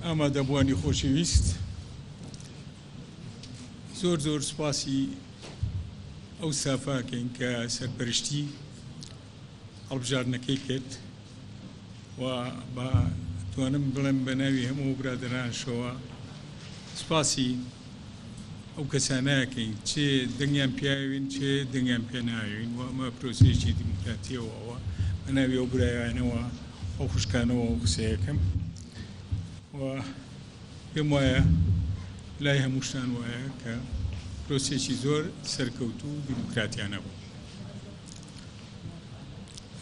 ئامادەبوانی خۆشەویست، زۆر زۆر سوپاسی ئەو سافاکەین کە سەرپەرشتی هەڵبژاردنەکەی کرد و بە توانم بڵێم بە ناوی هەموو برادرانشەوە سوپاسی ئەو کەسانەکەین چێ دەنگیان پیاوین چێ دەنگیان پێ ناوین و ئەمە پرۆسەیەکی دیموکراتیەوە ئەوە بە ناوی ئەو برایانەوە ئەو خوشکانەوە ئەو قسەیەکەم و پێم وایە لای هەمووشتان وایە کە پرۆسێکی زۆر سەرکەوتوو و دیموکراتیانە بوو.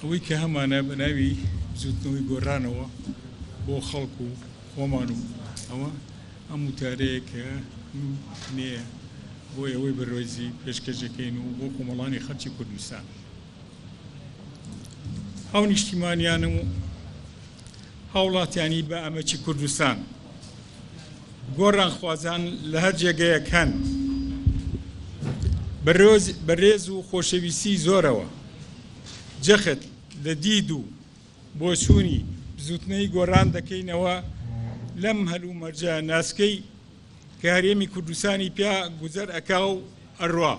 ئەوەی کە هەمانە بە ناوی زوتنەوەی گۆڕانەوە بۆ خەڵک و خۆمان و ئەوە ئەم وتارەیە کە نێە بۆ ئەوەی بەڕێزی پێشکەشەکەین و بۆ کۆمەڵانی خەڵکی کوردستان. ئەو نیشتیمانیان و هاوڵاتیانی بە ئەمەکی کوردستان گۆڕان خوازان لە هەر جێگەیەکان بەڕێز و خۆشەویستی زۆرەوە جەخت لە دید و بۆچوونی زوتنەی گۆڕان دەکەینەوە لەم هەلوو مەرجە ناسکەی کە هەرێمی کوردستانی پیا گوزەر ئەکا و ئەڕوا.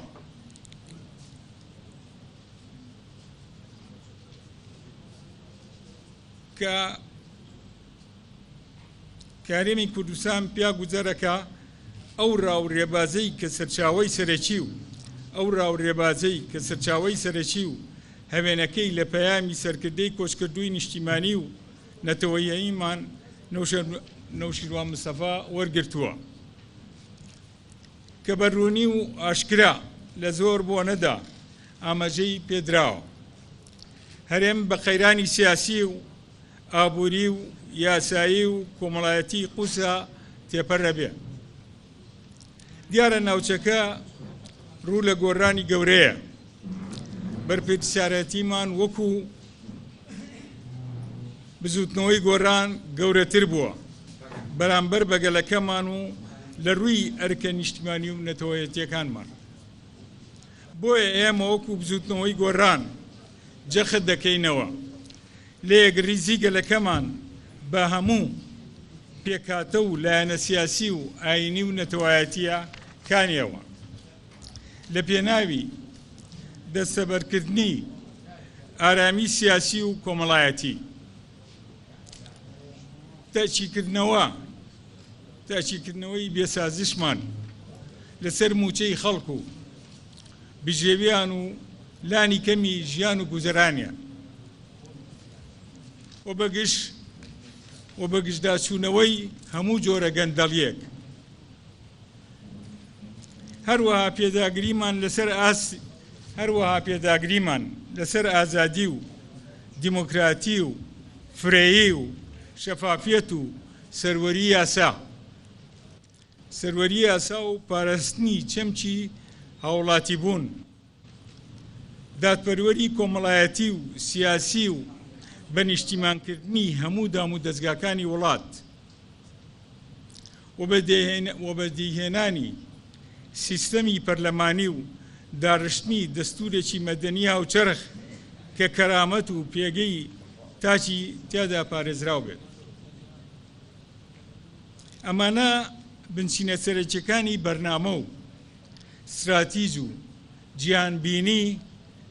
کە هەرێمی کوردستان پیا گوزەرەکە ئەو ڕاوڕێبازەی کە سەرچاوەی سەرەکی و ئەو ڕاوڕێبازەی کە سەرچاوەی سەرەکی و هەوێنەکەی لە پەیامی سەرکردەی کۆچکردووی نیشتیمانی و نەتەوەییمان نەوشیروان مستەفا وەرگرتووە کە بەڕوونی و ئاشکرا لە زۆر بۆنەدا ئاماژەی پێدراوە هەرێم بە قەیرانی سیاسی و ئابووری و یاسایی و کۆمەڵایەتی قوسە تێپەڕە بێ. دیارە ناوچەکە ڕوو لە گۆڕانی گەورەیە بەرپرسیارەتیمان وەکو بزوتنەوەی گۆڕان گەورەتر بووە بەرامبەر بەگەلەکەمان و لە ڕووی ئەرکە نیشتیمانی و نەتەوەیەتیەکانمان. بۆیە ئێمە وەکو بزوتنەوەی گۆڕان جەخت دەکەینەوە لە یەکریزی گەلەکەمان بە هەموو پێکاتە و لایەنە سیاسی و ئاینی و نەتەوایەتیە کانیەوە لە پێناوی دەستەبەرکردنی ئارامی سیاسی و کۆمەڵایەتی. تاچیکردنەوەی بێسازشمان لەسەر موچەی خەڵک و بژێویان و لانی کەمی ژیان و گوزەرانیان و بەگشتداچوونەوەی هەموو جۆرە گەندەڵیەک. هەروەها پێداگریمان لەسەر ئازادی و دیموکراتی و فرەیی و شەفافیەت و سەروەری یاسا و پاراستنی چەمکی هاوڵاتی بوون، دادپەروەری کۆمەڵایەتی و سیاسی و بە نیشتیمانکردنی هەموو دام و دەستگاکانی وڵات و بەدیهێنانی سیستەمی پەرلەمانی و داڕشتنی دەستورێکی مەدەنی هاوچەرخ کە کەرامەت و پێگەی تاچی تیادا پارێزراو بێت. ئەمانە بنچینە سەرەکیەکانی بەرنامە و استراتیژ و گیانبینی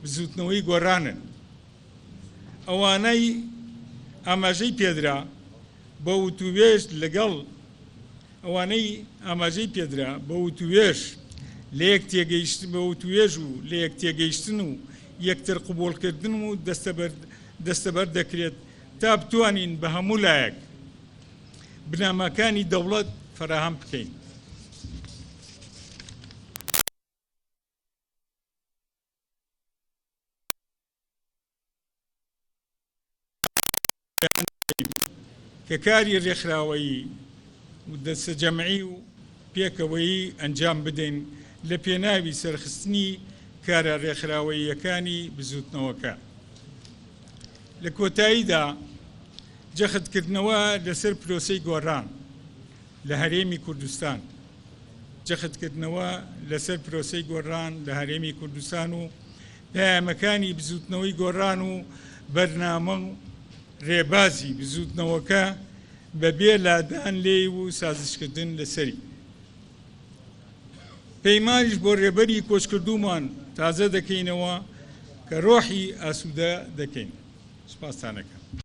بزوتنەوەی گۆڕانن. ئەوانەی ئاماژەی پێدرا بە وتووێژ لە یەک تێگەیشتن بە وتوێژ و لە یەک تێگەیشتن و یەکتر قبوڵکردن و دەستەبەر دەکرێت تا بتوانین بە هەموو لایەک بنامەکانی دەوڵەت فراهم بکەین. کە کاری ڕێکخراوەیی و دەستە جەمعی و پێکەوەیی ئەنجام بدەین لە پێناوی سەرخستنی کارە ڕێکخراوەییەکانی بزوتنەوەکە. لە کۆتاییدا جەختکردنەوە لەسەر پرۆسەی گۆڕان لە هەرێمی کوردستان و پەیامەکانی بزوتنەوەی گۆڕان و بەرنامە و ڕێبازی بزوتنەوەکە بەبێ لادان لێ و سازشکردن لەسەری پەیمانیش بۆ ڕێبەری کۆچکردومان تازە دەکەینەوە کە ڕۆحی ئاسوودە دەکەین. سپاستانەکەم.